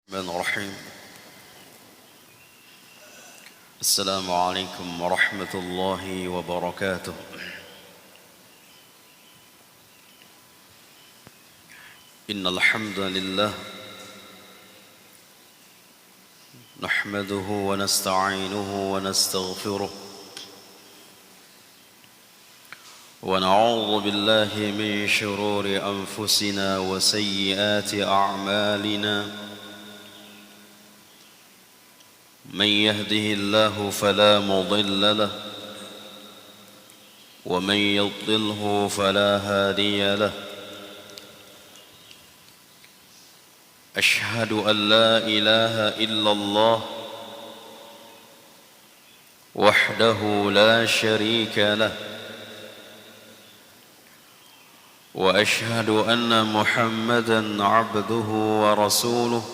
الرحمن الرحيم. السلام عليكم ورحمة الله وبركاته. إن الحمد لله نحمده ونستعينه ونستغفره ونعوذ بالله من شرور أنفسنا وسيئات أعمالنا. من يهده الله فلا مضل له ومن يضلله فلا هادي له. أشهد أن لا إله إلا الله وحده لا شريك له وأشهد أن محمدًا عبده ورسوله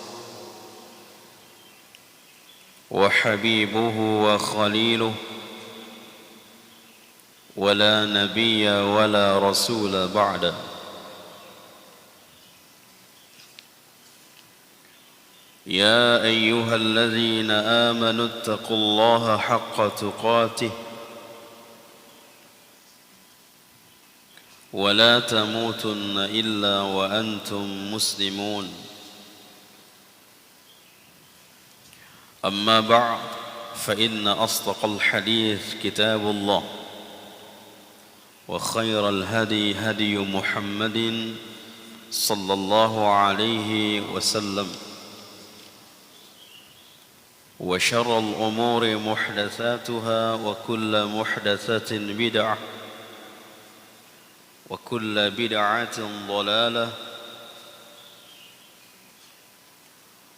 وحبيبه وخليله ولا نبي ولا رسول بعده. يا أيها الذين آمنوا اتقوا الله حق تقاته ولا تموتن إلا وأنتم مسلمون. أما بعد فإن أصدق الحديث كتاب الله وخير الهدي هدي محمد صلى الله عليه وسلم وشر الأمور محدثاتها وكل محدثة بدعة وكل بدعة ضلالة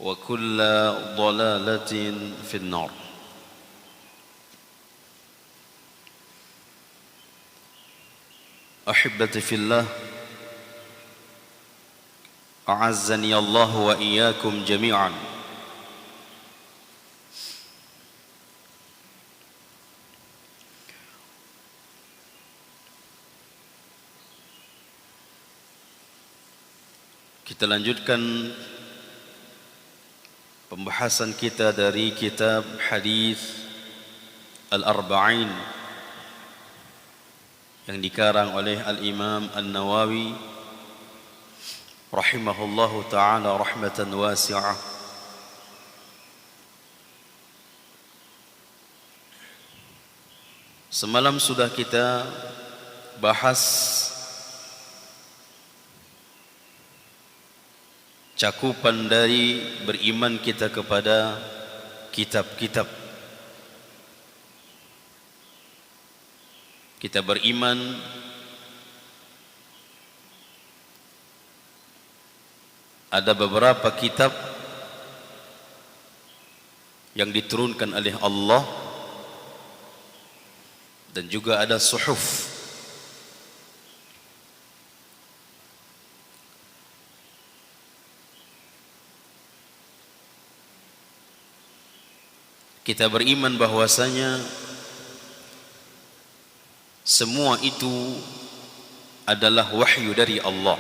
وكل ضلالة في النار. أحبتي في الله، أعزني الله وإياكم جميعا. Kita lanjutkan pembahasan kita dari kitab Hadis Al-Arba'in yang dikarang oleh Al-Imam An-Nawawi rahimahullahu ta'ala rahmatan wasi'ah. Semalam sudah kita bahas cakupan dari beriman kita kepada kitab-kitab. Kita beriman ada beberapa kitab yang diturunkan oleh Allah dan juga ada suhuf. Kita beriman bahwasanya semua itu adalah wahyu dari Allah.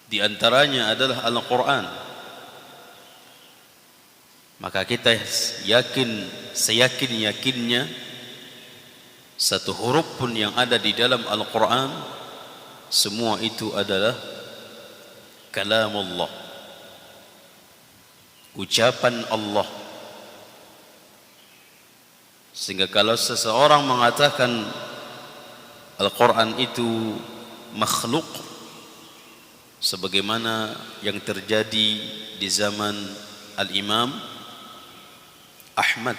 Di antaranya adalah Al-Quran. Maka kita yakin, seyakin-yakinnya satu huruf pun yang ada di dalam Al-Quran semua itu adalah kalamullah, ucapan Allah. Sehingga kalau seseorang mengatakan Al-Quran itu makhluk, sebagaimana yang terjadi di zaman Al-Imam Ahmad,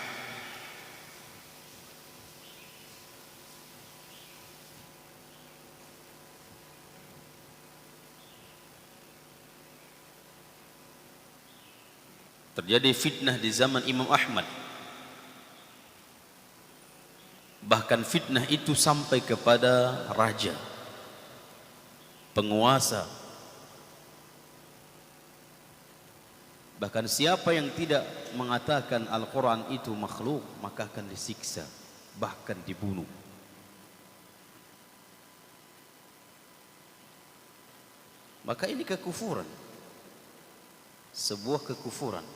terjadi fitnah di zaman Imam Ahmad. Bahkan fitnah itu sampai kepada raja, penguasa. Bahkan siapa yang tidak mengatakan Al-Quran itu makhluk, maka akan disiksa, bahkan dibunuh. Maka ini kekufuran. sebuah kekufuran.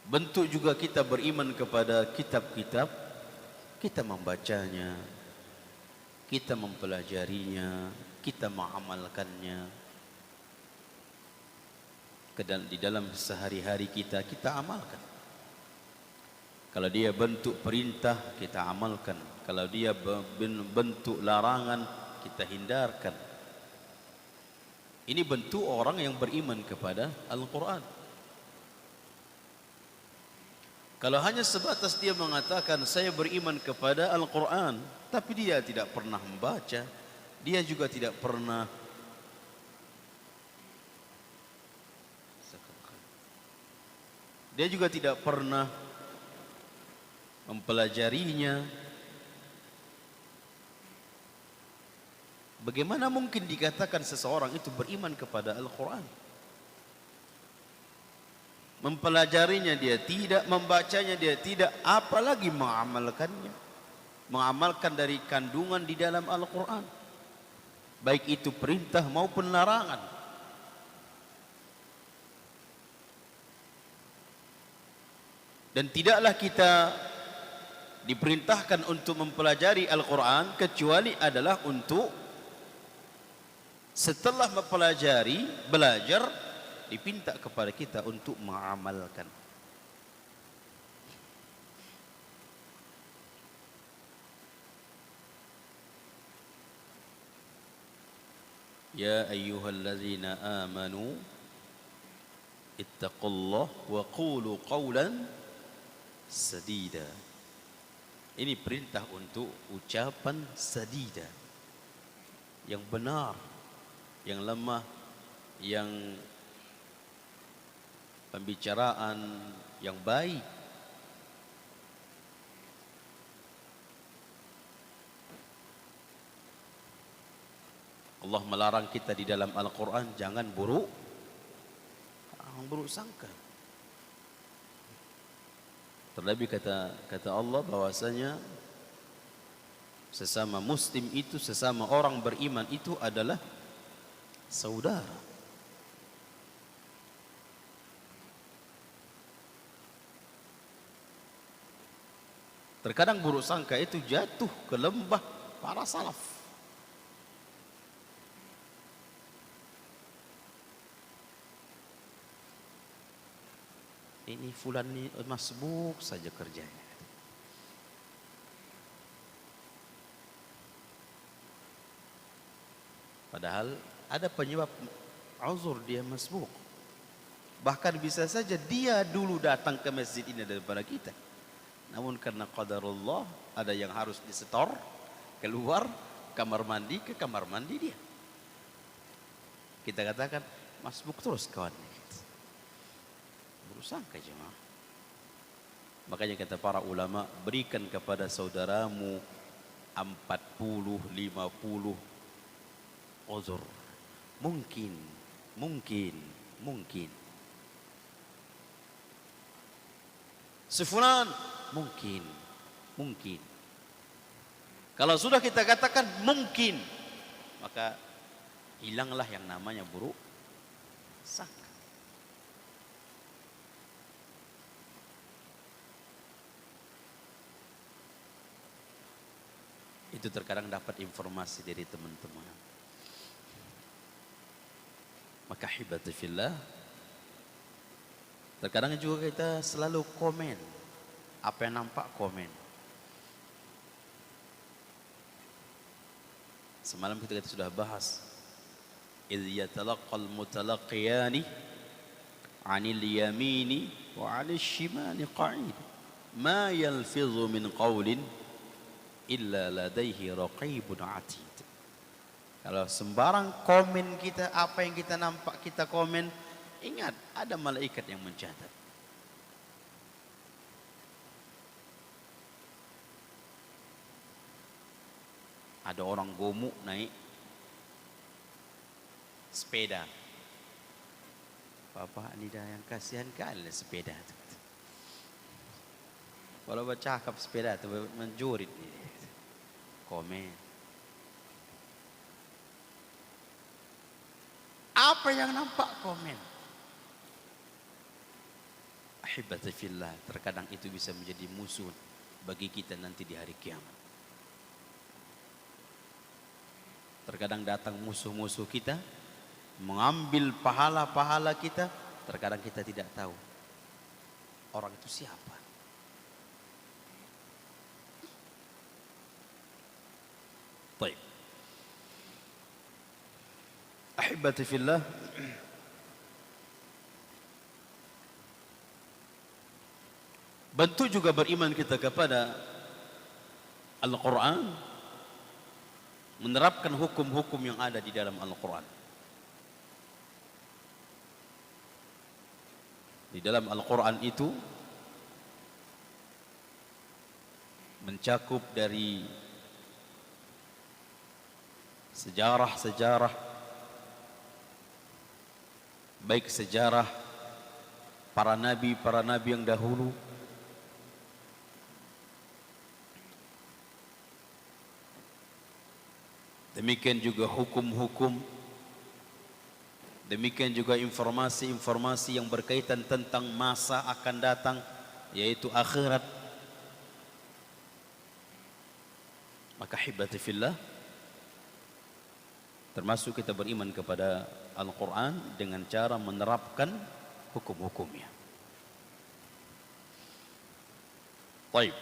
Bentuk juga kita beriman kepada kitab-kitab, kita membacanya, kita mempelajarinya, kita mengamalkannya. Di dalam sehari-hari kita amalkan. Kalau dia bentuk perintah, kita amalkan. Kalau dia bentuk larangan, kita hindarkan. Ini bentuk orang yang beriman kepada Al-Quran. Kalau hanya sebatas dia mengatakan saya beriman kepada Al-Quran, tapi dia tidak pernah membaca, dia juga tidak pernah mempelajarinya, bagaimana mungkin dikatakan seseorang itu beriman kepada Al-Quran? Mempelajarinya dia tidak, membacanya dia tidak, apalagi mengamalkannya. Mengamalkan dari kandungan di dalam Al-Quran, baik itu perintah maupun larangan. Dan tidaklah kita diperintahkan untuk mempelajari Al-Quran kecuali adalah untuk setelah mempelajari, belajar, dipinta kepada kita untuk mengamalkan. Ya ayyuhallazina amanu ittaqullah wa qulu qawlan sadida. Ini perintah untuk ucapan sadida, yang benar, yang lemah, yang pembicaraan yang baik. Allah melarang kita di dalam Al-Quran jangan buruk sangka. Terlebih kata Allah bahwasanya sesama muslim itu, sesama orang beriman itu adalah saudara. Terkadang buruk sangka itu jatuh ke lembah para salaf. Ini fulan ini masbuk saja kerjanya. Padahal ada penyebab uzur dia masbuk. Bahkan bisa saja dia dulu datang ke masjid ini daripada kita. Namun karena qadarullah ada yang harus disetor, keluar kamar mandi ke kamar mandi dia. Kita katakan masbuk terus kawan. Berusaha jemaah. Makanya kata para ulama, berikan kepada saudaramu 40, 50 uzur. Mungkin. Sefulan mungkin. Kalau sudah kita katakan mungkin, maka hilanglah yang namanya buruk sangka. Itu terkadang dapat informasi dari teman-teman. Maka hibati fillah, terkadang juga kita selalu komen. Apa yang nampak komen. Semalam kita sudah bahas. Idh yatalaqqal mutalaqiyani 'anil yamini wa 'anil shimali qa'id. Ma yalfidhu min qawlin illa ladaihi raqibun 'atid. Kalau sembarang komen kita, apa yang kita nampak kita komen, ingat ada malaikat yang mencatat. Ada orang gemuk naik sepeda. Bapak ini dah yang kasihan kali sepeda tu. Walau bercakap sepeda tu menjurit ni. Komen. Apa yang nampak komen? Ahibati fillah, terkadang itu bisa menjadi musuh bagi kita nanti di hari kiamat. Terkadang datang musuh-musuh kita mengambil pahala-pahala kita, terkadang kita tidak tahu orang itu siapa. Baik. Ahibati fillah, bentuk juga beriman kita kepada Al-Quran, menerapkan hukum-hukum yang ada di dalam Al-Quran. Di dalam Al-Quran itu mencakup dari sejarah-sejarah, baik sejarah para nabi yang dahulu, demikian juga hukum-hukum, demikian juga informasi-informasi yang berkaitan tentang masa akan datang, yaitu akhirat. Maka hibati fillah, termasuk kita beriman kepada Al-Quran dengan cara menerapkan hukum-hukumnya. Baik.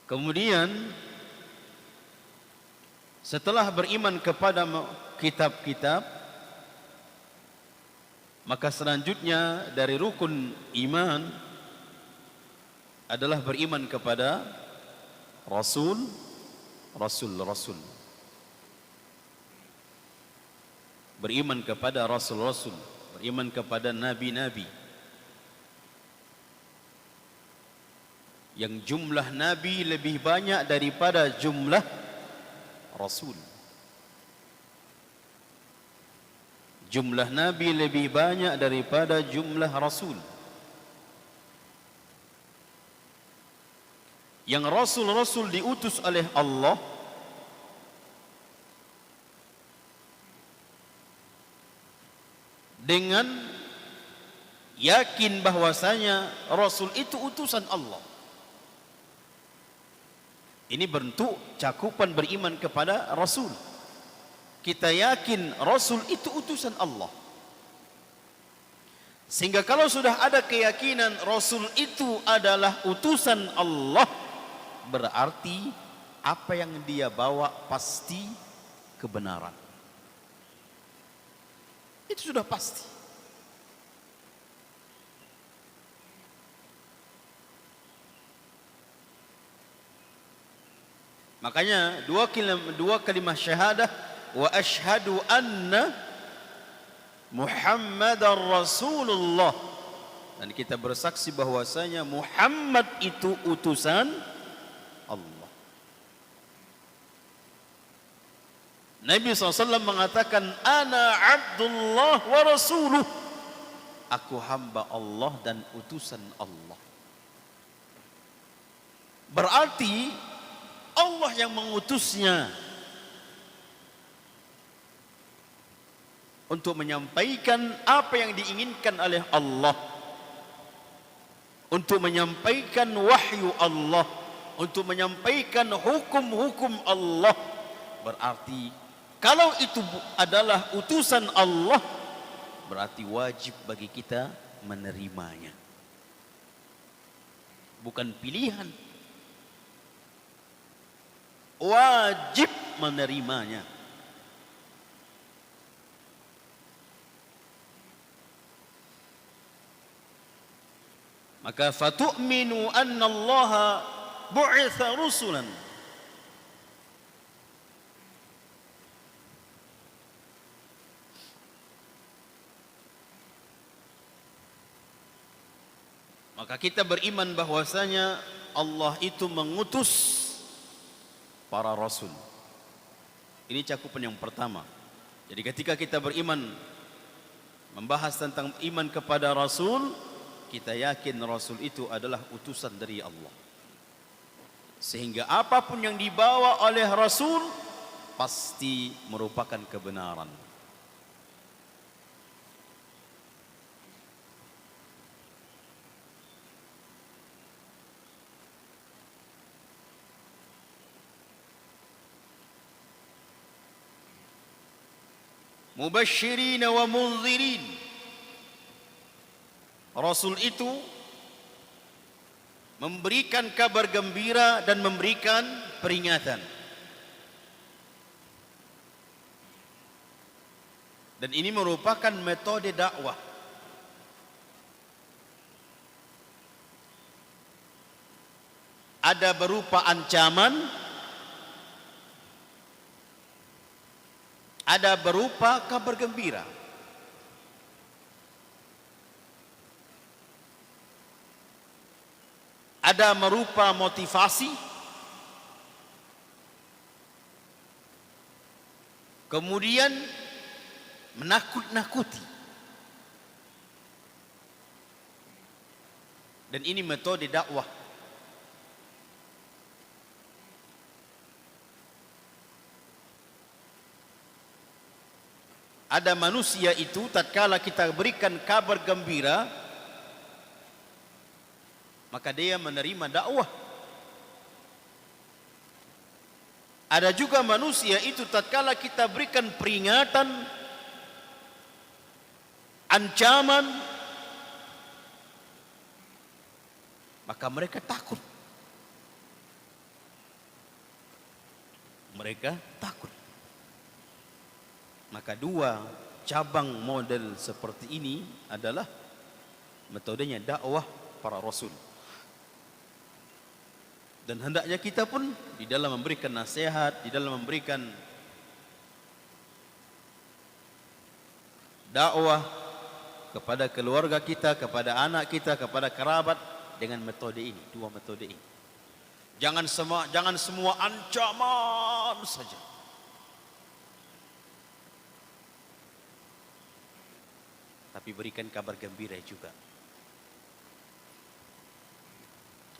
Kemudian setelah beriman kepada kitab-kitab, maka selanjutnya dari rukun iman adalah beriman kepada rasul. Beriman kepada rasul-rasul, beriman kepada nabi-nabi. Yang jumlah nabi lebih banyak daripada jumlah rasul. Jumlah nabi lebih banyak daripada jumlah rasul. Yang rasul-rasul diutus oleh Allah dengan yakin bahwasanya rasul itu utusan Allah. Ini bentuk cakupan beriman kepada rasul. Kita yakin rasul itu utusan Allah. Sehingga kalau sudah ada keyakinan rasul itu adalah utusan Allah, berarti apa yang dia bawa pasti kebenaran. Itu sudah pasti. Makanya dua kalimat syahadah, wa asyhadu anna Muhammadar Rasulullah, dan kita bersaksi bahwasanya Muhammad itu utusan Allah. Nabi SAW mengatakan, ana abdullah wa rasuluh, aku hamba Allah dan utusan Allah. Berarti Allah yang mengutusnya untuk menyampaikan apa yang diinginkan oleh Allah, untuk menyampaikan wahyu Allah, untuk menyampaikan hukum-hukum Allah. Berarti kalau itu adalah utusan Allah, berarti wajib bagi kita menerimanya. Bukan pilihan, wajib menerimanya. Maka fatu'minu anna Allah bu'itha rusulan, maka kita beriman bahwasanya Allah itu mengutus para rasul. Ini cakupan yang pertama. Jadi ketika kita beriman, membahas tentang iman kepada rasul, kita yakin rasul itu adalah utusan dari Allah. Sehingga apapun yang dibawa oleh rasul, pasti merupakan kebenaran. Mubasysyirin wa munzirin. Rasul itu memberikan kabar gembira dan memberikan peringatan. Dan ini merupakan metode dakwah. Ada berupa ancaman, ada berupa kabar gembira. Ada berupa motivasi, kemudian menakut-nakuti. Dan ini metode dakwah. Ada manusia itu tatkala kita berikan kabar gembira, maka dia menerima dakwah. Ada juga manusia itu tatkala kita berikan peringatan, ancaman, maka mereka takut. Mereka takut. Maka dua cabang model seperti ini adalah metodenya dakwah para rasul. Dan hendaknya kita pun di dalam memberikan nasihat, di dalam memberikan dakwah kepada keluarga kita, kepada anak kita, kepada kerabat dengan metode ini, dua metode ini. Jangan semua ancaman saja. Tapi berikan kabar gembira juga.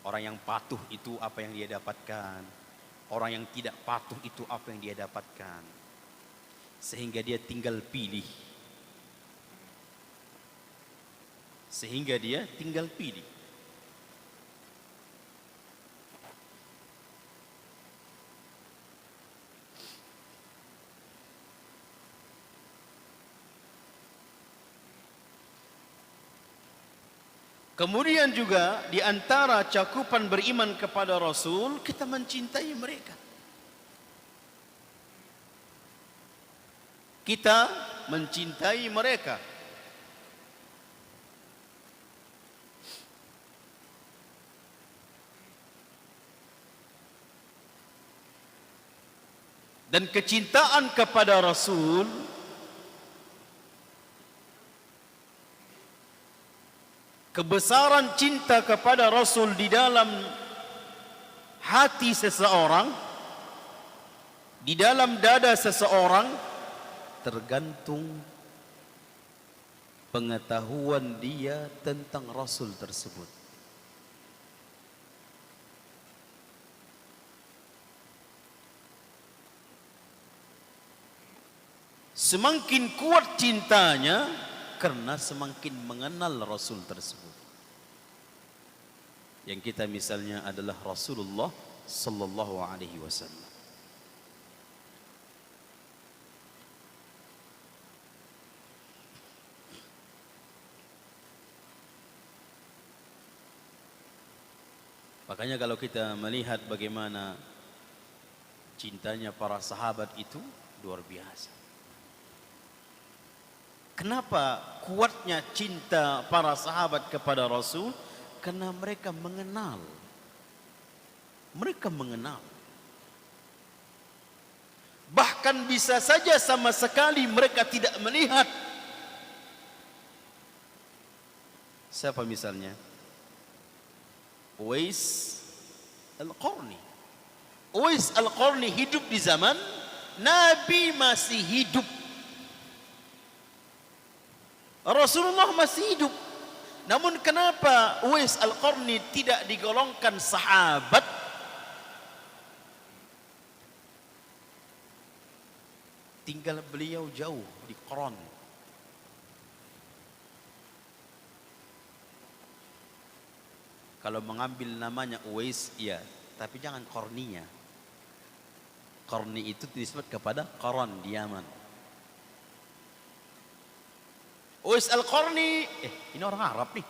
Orang yang patuh itu apa yang dia dapatkan. Orang yang tidak patuh itu apa yang dia dapatkan. Sehingga dia tinggal pilih. Sehingga dia tinggal pilih. Kemudian juga di antara cakupan beriman kepada Rasul, kita mencintai mereka. Kita mencintai mereka. Dan kecintaan kepada Rasul kebesaran cinta kepada Rasul di dalam hati seseorang, di dalam dada seseorang, tergantung pengetahuan dia tentang Rasul tersebut. Semakin kuat cintanya, karena semakin mengenal Rasul tersebut. Yang kita misalnya adalah Rasulullah sallallahu alaihi wasallam. Makanya kalau kita melihat bagaimana cintanya para sahabat itu luar biasa. Kenapa kuatnya cinta para sahabat kepada Rasul? Karena mereka mengenal. Mereka mengenal. Bahkan bisa saja sama sekali mereka tidak melihat. Siapa misalnya? Uwais Al-Qarni. Uwais Al-Qarni hidup di zaman Nabi masih hidup. Rasulullah masih hidup. Namun kenapa Uwais Al-Qarni tidak digolongkan sahabat? tinggal beliau jauh di Qaran. Kalau mengambil namanya Uwais, iya, tapi jangan Qarninya. Qarni itu disebut kepada Qaran di Yaman. Uwais Al-Qarni, ini orang Arab nih.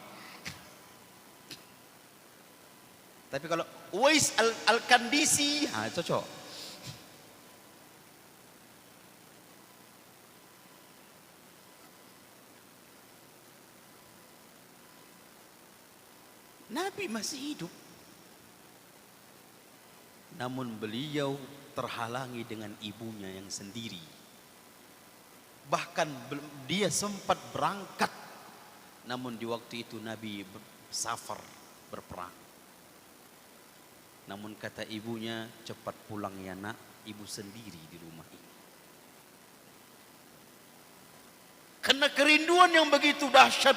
Tapi kalau Uwais Al-Kandisi, cocok. Nabi masih hidup. Namun beliau terhalangi dengan ibunya yang sendiri. Bahkan dia sempat berangkat. Namun di waktu itu Nabi safar berperang. Namun kata ibunya, cepat pulang ya nak, ibu sendiri di rumah ini. Karena kerinduan yang begitu dahsyat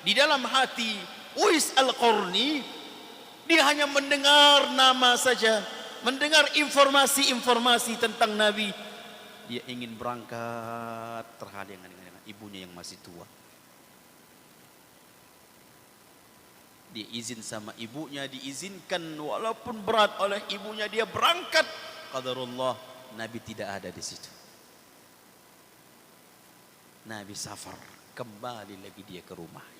di dalam hati Uwais Al-Qarni, dia hanya mendengar nama saja, mendengar informasi-informasi tentang Nabi. Dia ingin berangkat, terhalang dengan ibunya yang masih tua. Dia izin sama ibunya, diizinkan walaupun berat oleh ibunya, dia berangkat. Qadarullah, Nabi tidak ada di situ. Nabi safar, kembali lagi dia ke rumahnya.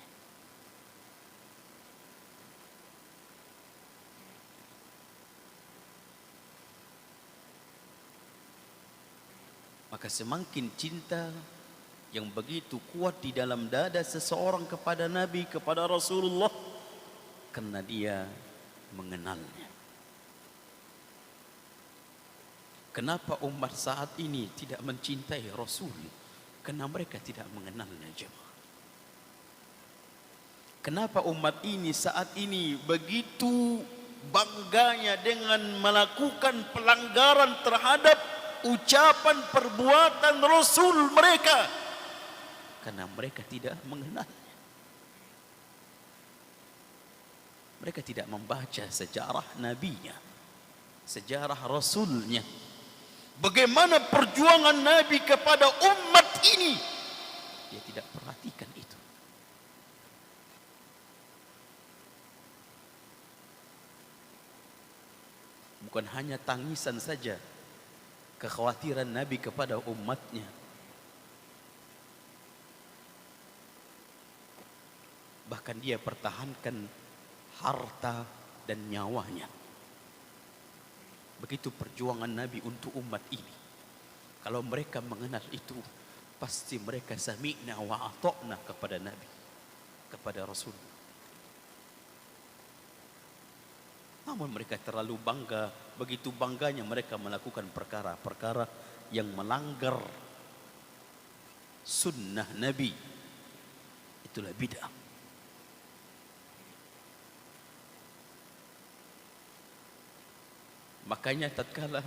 Maka semakin cinta yang begitu kuat di dalam dada seseorang kepada Nabi, kepada Rasulullah, karena dia mengenalnya. Kenapa umat saat ini tidak mencintai Rasul? Karena mereka tidak mengenalnya, jemaah. Kenapa umat ini saat ini begitu bangganya dengan melakukan pelanggaran terhadap ucapan perbuatan Rasul mereka? Karena mereka tidak mengenalnya. Mereka tidak membaca sejarah nabinya, sejarah Rasulnya. Bagaimana perjuangan Nabi kepada umat ini, dia tidak perhatikan itu. Bukan hanya tangisan saja, kekhawatiran Nabi kepada umatnya. Bahkan dia pertahankan harta dan nyawanya. Begitu perjuangan Nabi untuk umat ini. Kalau mereka mengenal itu, pasti mereka sami'na wa ata'na kepada Nabi, kepada Rasul. Namun mereka terlalu bangga, begitu bangganya mereka melakukan perkara-perkara yang melanggar sunnah Nabi. Itulah bid'ah. Makanya tatkala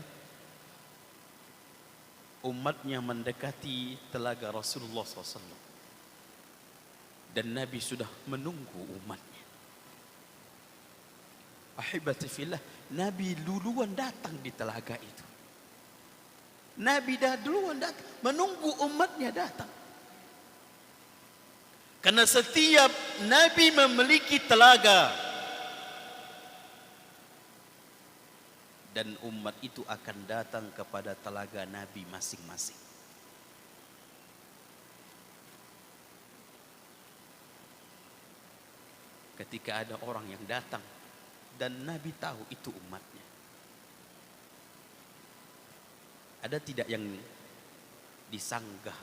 umatnya mendekati telaga Rasulullah SAW dan Nabi sudah menunggu umatnya, ahibati fillah, Nabi duluan datang di telaga itu. Nabi dah duluan datang, menunggu umatnya datang. Karena setiap Nabi memiliki telaga, dan umat itu akan datang kepada telaga Nabi masing-masing. Ketika ada orang yang datang dan Nabi tahu itu umatnya, ada tidak yang disanggah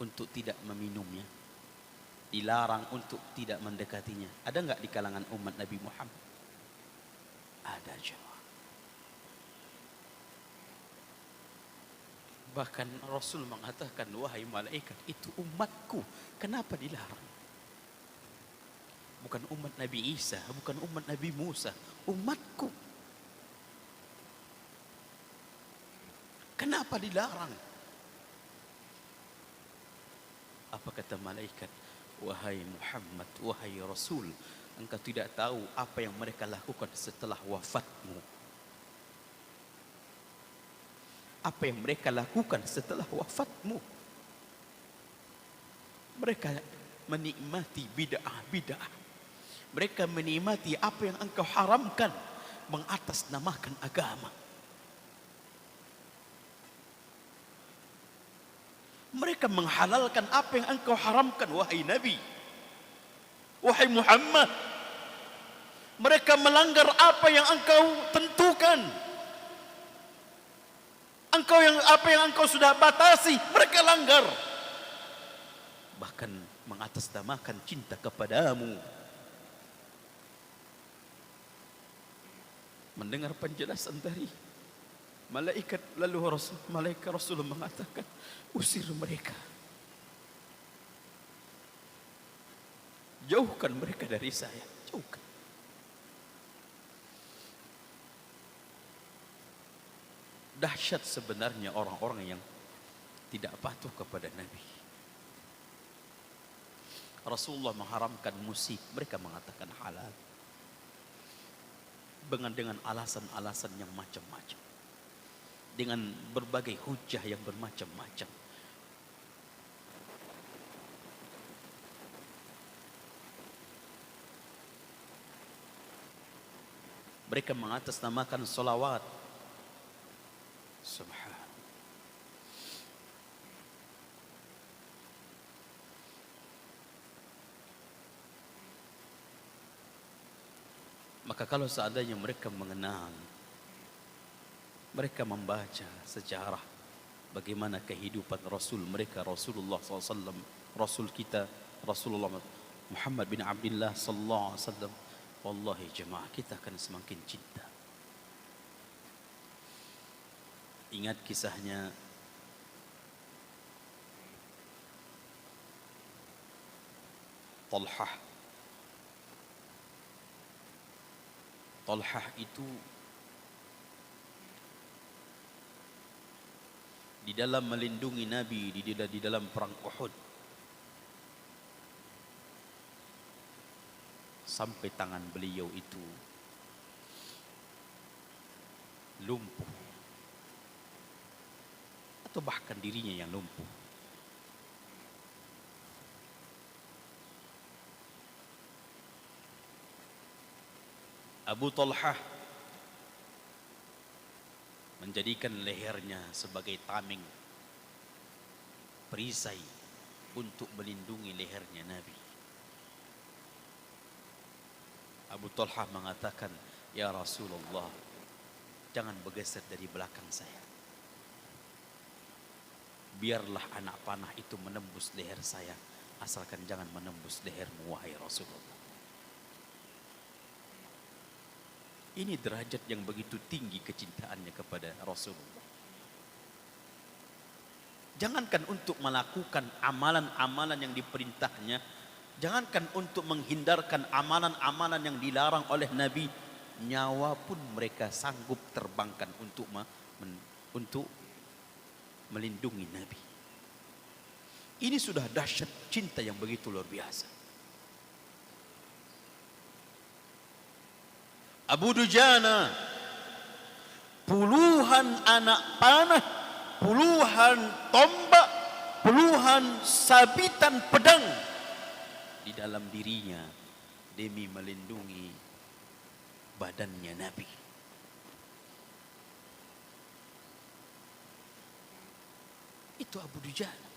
untuk tidak meminumnya, dilarang untuk tidak mendekatinya? Ada enggak di kalangan umat Nabi Muhammad? Ada, jemaah. Bahkan Rasul mengatakan, wahai malaikat, itu umatku, kenapa dilarang? Bukan umat Nabi Isa, bukan umat Nabi Musa, umatku. Kenapa dilarang? Apa kata malaikat? Wahai Muhammad, wahai Rasul, engkau tidak tahu apa yang mereka lakukan setelah wafatmu. apa yang mereka lakukan setelah wafatmu. Mereka menikmati bid'ah-bid'ah. Mereka menikmati apa yang engkau haramkan, mengatasnamakan agama. Mereka menghalalkan apa yang engkau haramkan, wahai Nabi, wahai Muhammad. Mereka melanggar apa yang engkau tentukan. Apa yang engkau sudah batasi, mereka langgar. Bahkan mengatasnamakan cinta kepadamu. Mendengar penjelasan dari malaikat, lalu malaikat Rasulullah mengatakan, usir mereka, jauhkan mereka dari saya, jauhkan. Dahsyat sebenarnya orang-orang yang tidak patuh kepada Nabi. Rasulullah mengharamkan musik, mereka mengatakan halal dengan alasan-alasan yang macam-macam, dengan berbagai hujah yang bermacam-macam. Mereka mengatasnamakan salawat. Subhanallah. Maka kalau seandainya mereka mengenal, mereka membaca sejarah bagaimana kehidupan Rasul mereka, Rasulullah SAW, Rasul kita, Rasulullah Muhammad bin Abdullah sallallahu alaihi wasallam, wallahi jemaah, kita akan semakin cinta. Ingat kisahnya Talhah. Talhah itu di dalam melindungi Nabi di dalam perang Uhud, sampai tangan beliau itu lumpuh, atau bahkan dirinya yang lumpuh. Abu Talhah menjadikan lehernya sebagai tameng, perisai untuk melindungi lehernya Nabi. Abu Talhah mengatakan, ya Rasulullah, jangan bergeser dari belakang saya. Biarlah anak panah itu menembus leher saya, asalkan jangan menembus lehermu, wahai Rasulullah. Ini derajat yang begitu tinggi kecintaannya kepada Rasulullah. Jangankan untuk melakukan amalan-amalan yang diperintahnya, jangankan untuk menghindarkan amalan-amalan yang dilarang oleh Nabi, nyawa pun mereka sanggup terbangkan untuk melindungi Nabi. Ini sudah dahsyat cinta yang begitu luar biasa. Abu Dujana, puluhan anak panah, puluhan tombak, puluhan sabitan pedang di dalam dirinya demi melindungi badannya Nabi. Itu Abu Dujana.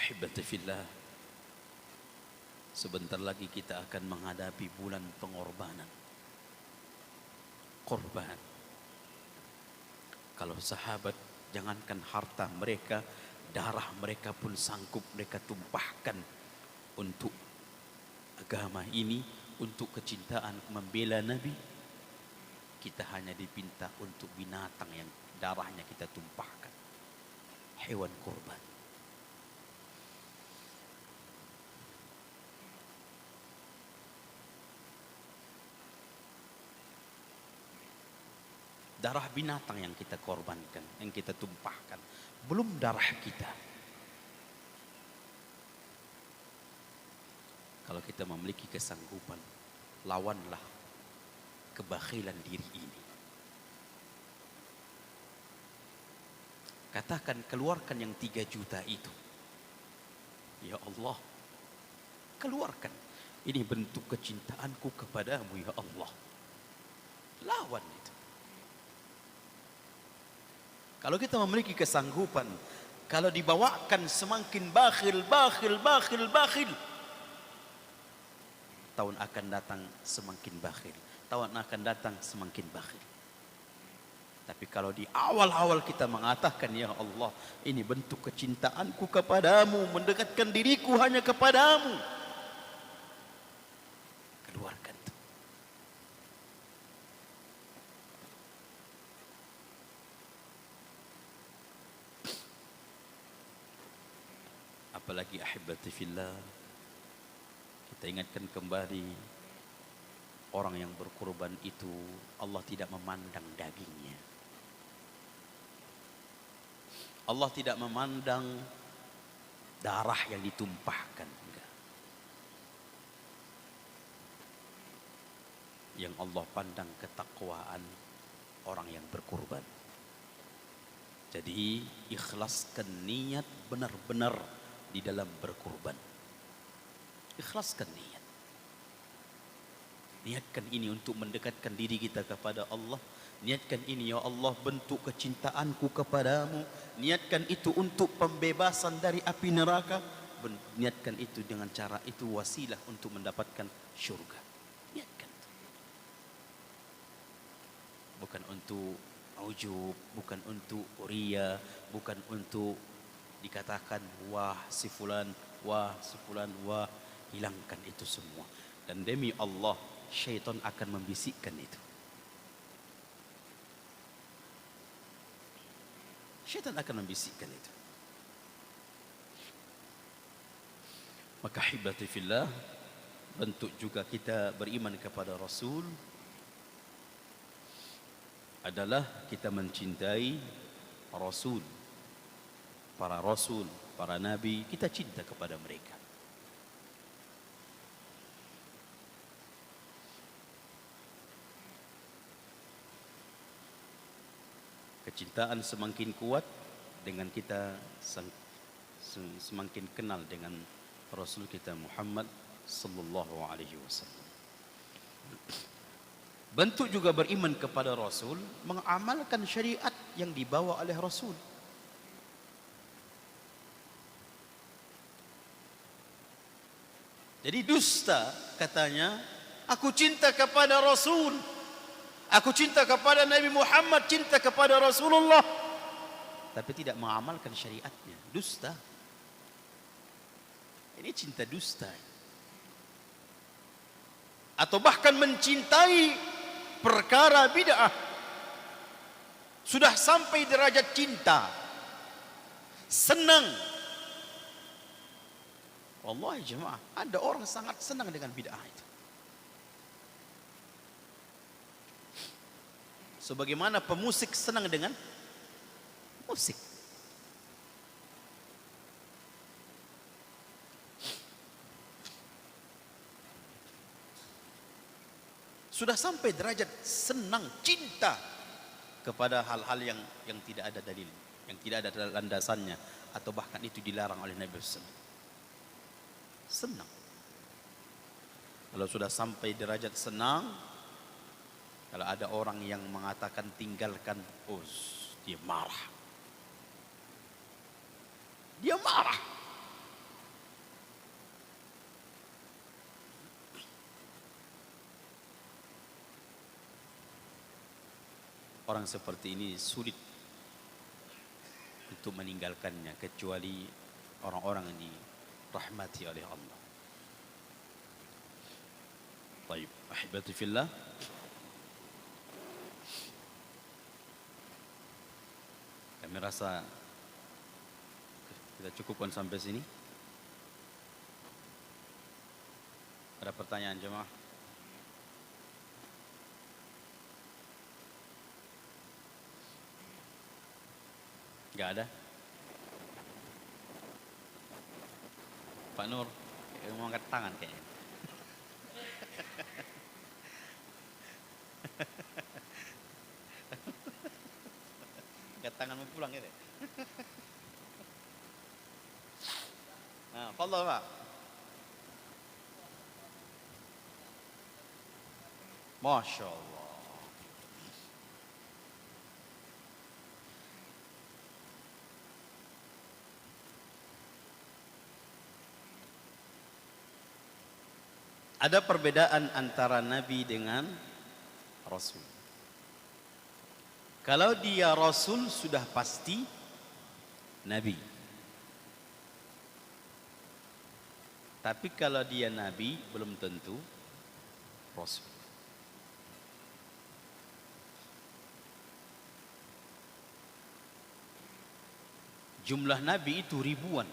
Ahibati fillah, sebentar lagi kita akan menghadapi bulan pengorbanan. Korban. Kalau sahabat, jangankan harta mereka, darah mereka pun sanggup mereka tumpahkan untuk agama ini, untuk kecintaan membela Nabi. Kita hanya dipinta untuk binatang yang darahnya kita tumpahkan, hewan korban. Darah binatang yang kita korbankan, yang kita tumpahkan, belum darah kita. Kalau kita memiliki kesanggupan, lawanlah kebakhilan diri ini. Katakan, keluarkan yang 3 juta itu. Ya Allah, keluarkan. Ini bentuk kecintaanku kepadamu ya Allah. Lawan itu. Kalau kita memiliki kesanggupan, kalau dibawakan semakin bakhil, tahun akan datang semakin bakhil. Tahun akan datang semakin bakhil. Tapi kalau di awal-awal kita mengatakan, ya Allah, ini bentuk kecintaanku kepadamu, mendekatkan diriku hanya kepadamu. Keluarkan itu. Apalagi ahibati fillah, kita ingatkan kembali, orang yang berkorban itu Allah tidak memandang dagingnya. Allah tidak memandang darah yang ditumpahkan. Enggak. Yang Allah pandang ketakwaan orang yang berkorban. Jadi ikhlaskan niat benar-benar di dalam berkorban. Ikhlaskan niat. Niatkan ini untuk mendekatkan diri kita kepada Allah. Niatkan ini, ya Allah, bentuk kecintaanku kepadamu. Niatkan itu untuk pembebasan dari api neraka. Niatkan itu dengan cara itu wasilah untuk mendapatkan syurga. Niatkan. Bukan untuk ujub, bukan untuk riya, bukan untuk dikatakan wah si fulan, wah si fulan, wah. Hilangkan itu semua. Dan demi Allah, syaitan akan membisikkan itu. Syaitan akan membisikkan itu. Maka hibati fillah, bentuk juga kita beriman kepada Rasul adalah kita mencintai Rasul, para nabi, kita cinta kepada mereka. Kecintaan semakin kuat dengan kita semakin kenal dengan Rasul kita Muhammad sallallahu alaihi wasallam. Bentuk juga beriman kepada Rasul, mengamalkan syariat yang dibawa oleh Rasul. Jadi dusta katanya, aku cinta kepada Rasul, aku cinta kepada Nabi Muhammad, cinta kepada Rasulullah, tapi tidak mengamalkan syariatnya. Dusta. Ini cinta dusta. Atau bahkan mencintai perkara bid'ah. Sudah sampai derajat cinta, senang. Wallahi jemaah, ada orang sangat senang dengan bid'ah itu. Sebagaimana pemusik senang dengan musik. Sudah sampai derajat senang, cinta kepada hal-hal yang tidak ada dalil, yang tidak ada landasannya, atau bahkan itu dilarang oleh Nabi SAW. Senang. Kalau sudah sampai derajat senang, kalau ada orang yang mengatakan tinggalkan, oh, dia marah. Dia marah. Orang seperti ini sulit untuk meninggalkannya kecuali orang-orang yang dirahmati oleh Allah. Baik, ahibati fillah. Kami rasa kita cukupkan sampai sini. Ada pertanyaan jemaah? Enggak ada? Pak Nur, mau angkat tangan kayaknya. Angkat tangan mau pulang ya deh. Nah, fadhal Pak. Masya Allah. Ada perbedaan antara Nabi dengan Rasul. Kalau dia Rasul sudah pasti Nabi. Tapi kalau dia Nabi belum tentu Rasul. Jumlah Nabi itu ribuan.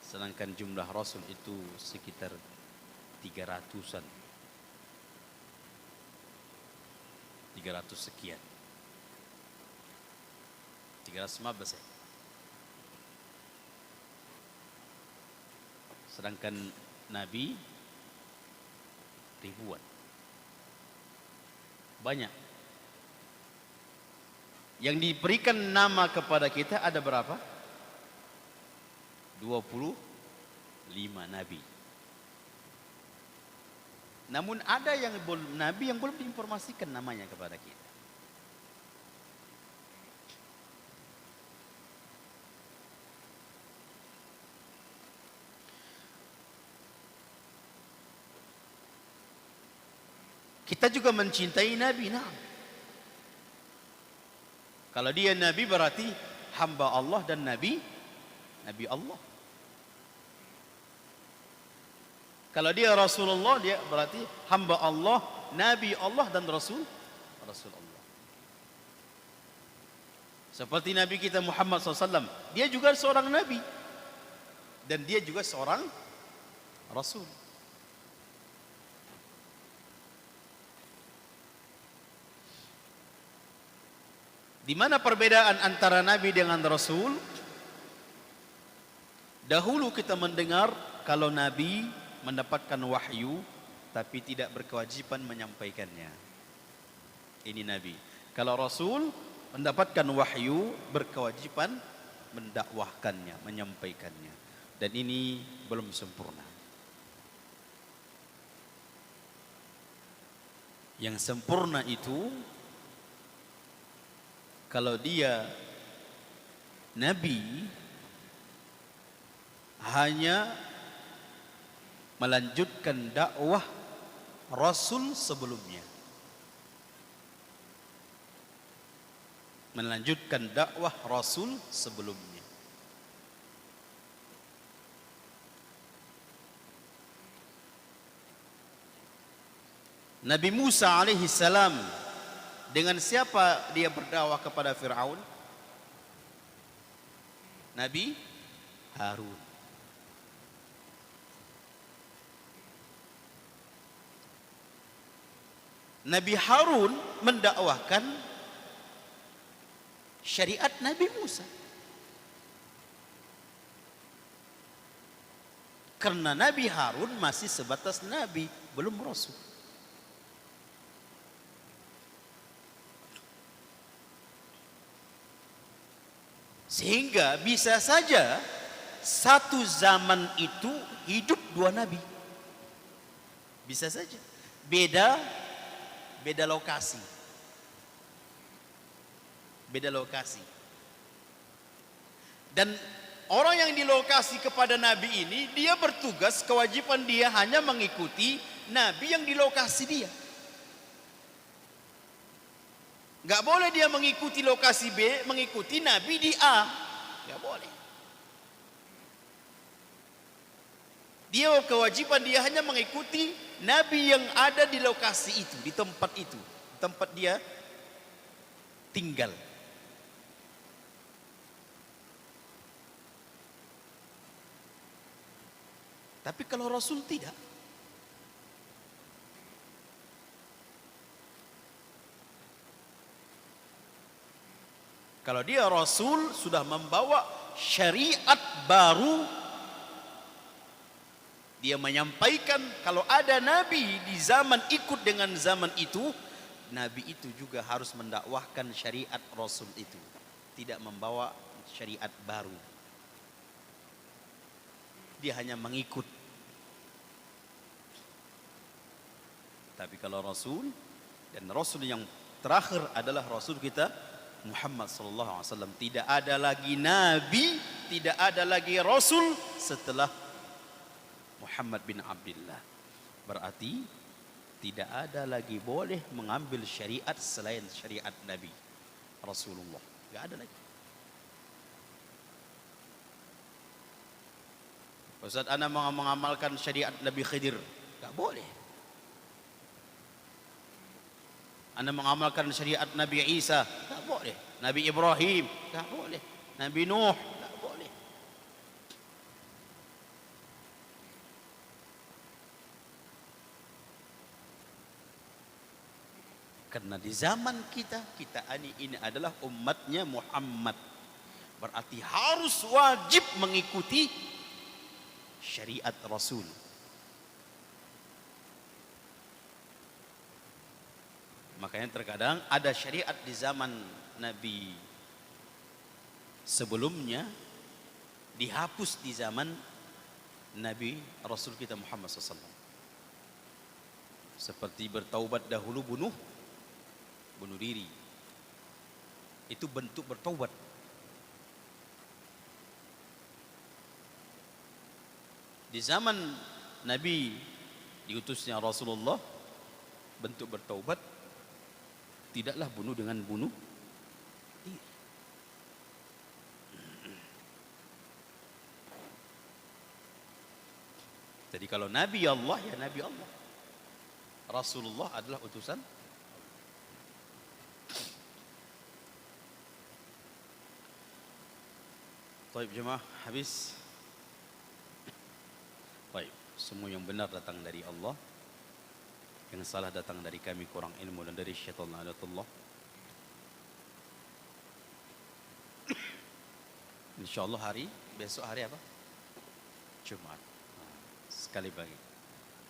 Sedangkan jumlah Rasul itu sekitar 300-an. 300 sekian. 315 ya. Sedangkan Nabi ribuan. Banyak. Yang diberikan nama kepada kita ada berapa? 25 Nabi. Namun ada yang Nabi yang belum diinformasikan namanya kepada kita. Kita juga mencintai Nabi. Nah, kalau dia Nabi berarti hamba Allah dan Nabi Allah. Kalau dia Rasulullah, dia berarti hamba Allah, Nabi Allah dan Rasul Allah. Seperti Nabi kita Muhammad SAW, dia juga seorang Nabi dan dia juga seorang Rasul. Di mana perbedaan antara Nabi dengan Rasul? Dahulu kita mendengar kalau Nabi mendapatkan wahyu tapi tidak berkewajiban menyampaikannya. Ini Nabi. Kalau Rasul mendapatkan wahyu berkewajiban mendakwahkannya, menyampaikannya. Dan ini belum sempurna. Yang sempurna itu kalau dia Nabi hanya melanjutkan dakwah Rasul sebelumnya. Melanjutkan dakwah Rasul sebelumnya. Nabi Musa alaihi salam, dengan siapa dia berdakwah kepada Fir'aun? Nabi Harun. Nabi Harun mendakwahkan syariat Nabi Musa. Karena Nabi Harun masih sebatas Nabi, belum Rasul. Sehingga bisa saja satu zaman itu hidup dua Nabi. Bisa saja. Beda lokasi. Beda lokasi. Dan orang yang di lokasi kepada Nabi ini, dia bertugas, kewajiban dia hanya mengikuti Nabi yang di lokasi dia. Gak boleh dia mengikuti lokasi B, mengikuti Nabi di A. Gak boleh. Dia kewajiban dia hanya mengikuti Nabi yang ada di lokasi itu, di tempat itu, tempat dia tinggal. Tapi kalau Rasul tidak. Kalau dia Rasul sudah membawa syariat baru Dia menyampaikan kalau ada nabi di zaman ikut dengan zaman itu, nabi itu juga harus mendakwahkan syariat Rasul itu, tidak membawa syariat baru. Dia hanya mengikut. Tapi kalau Rasul, dan Rasul yang terakhir adalah Rasul kita Muhammad sallallahu alaihi wasallam, tidak ada lagi nabi, tidak ada lagi Rasul setelah Muhammad bin Abdullah. Berarti tidak ada lagi boleh mengambil syariat selain syariat Nabi Rasulullah. Tidak ada lagi. Ustaz, ana mengamalkan syariat Nabi Khidir, tidak boleh. Anda mengamalkan syariat Nabi Isa, tidak boleh. Nabi Ibrahim, tidak boleh. Nabi Nuh, tidak boleh. Karena di zaman kita ini adalah umatnya Muhammad. Berarti harus wajib mengikuti syariat Rasul. Makanya terkadang ada syariat di zaman Nabi sebelumnya dihapus di zaman Nabi Rasul kita Muhammad SAW. Seperti bertaubat dahulu bunuh diri. Itu bentuk bertaubat. Di zaman Nabi diutusnya Rasulullah, bentuk bertaubat tidaklah bunuh dengan bunuh diri. Jadi kalau Nabi Allah, ya Nabi Allah. Rasulullah adalah utusan. Baik jemaah, habis. Baik, semua yang benar datang dari Allah, yang salah datang dari kami kurang ilmu dan dari syaitan la'natullah. Insyaallah besok hari apa? Jumat. Sekali lagi,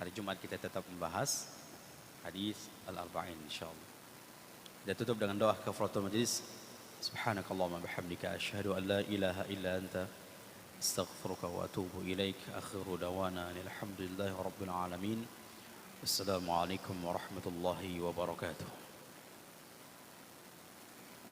hari Jumat kita tetap membahas hadis al-arba'in insyaallah. Dan tutup dengan doa kafaratul majlis. Subhanakallahumma bihamdika asyhadu an la ilaha illa anta astaghfiruka wa atubu ilaik. Akhiru dawana alhamdulillahi rabbil alamin. Assalamualaikum warahmatullahi wabarakatuh.